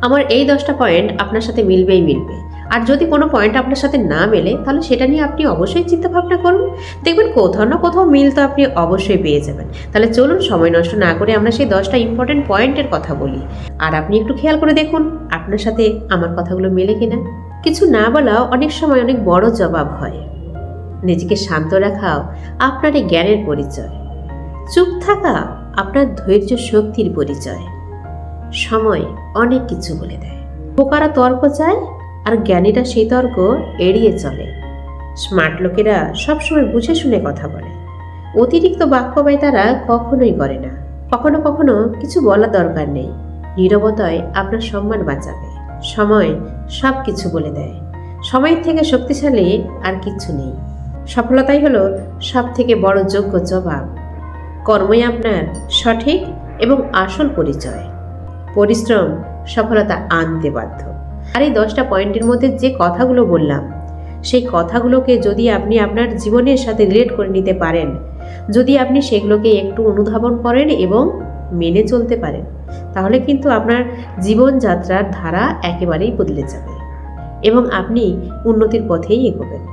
আমার এই 10টা পয়েন্ট আপনার সাথে মিলবে। আর যদি কোনো পয়েন্ট আপনার সাথে না মেলে, তাহলে সেটা নিয়ে আপনি অবশ্যই চিন্তা ভাবনা করুন। দেখবেন কোথাও না কোথাও মিল তো আপনি অবশ্যই পেয়ে যাবেন। তাহলে চলুন সময় নষ্ট না করে আমরা সেই 10টা ইম্পর্টেন্ট পয়েন্টের কথা বলি। আর আপনি একটু খেয়াল করে দেখুন আপনার সাথে আমার কথাগুলো মেলে কিনা। কিছু না বলা অনেক সময় অনেক বড় জবাব হয়। নিজেকে শান্ত রাখাও আপনার এই জ্ঞানের পরিচয়। চুপ থাকা আপনার ধৈর্য শক্তির পরিচয়। সময় অনেক কিছু বলে দেয়। বোকারা তর্ক চায়, আর জ্ঞানীরা সেই তর্ক এড়িয়ে চলে। স্মার্ট লোকেরা সবসময় বুঝে শুনে কথা বলে। অতিরিক্ত বাক্য ব্যয় তারা কখনোই করে না। কখনো কখনো কিছু বলার দরকার নেই, নীরবতায় আপনার সম্মান বাঁচাবে। সময় সব কিছু বলে দেয়। সময়ের থেকে শক্তিশালী আর কিছু নেই। সফলতাই হলো সব থেকে বড় যোগ্য জবাব। কর্মই আপনার সঠিক এবং আসল পরিচয়। পরিশ্রম সফলতা আনতে বাধ্য। আর এই 10টা পয়েন্টের মধ্যে যে কথাগুলো বললাম, সেই কথাগুলোকে যদি আপনি আপনার জীবনের সাথে রিলেট করে নিতে পারেন, যদি আপনি সেগুলোকে একটু অনুধাবন করেন এবং মেনে চলতে পারেন, তাহলে কিন্তু আপনার জীবনযাত্রার ধারা একেবারেই বদলে যাবে এবং আপনি উন্নতির পথেই এগোবেন।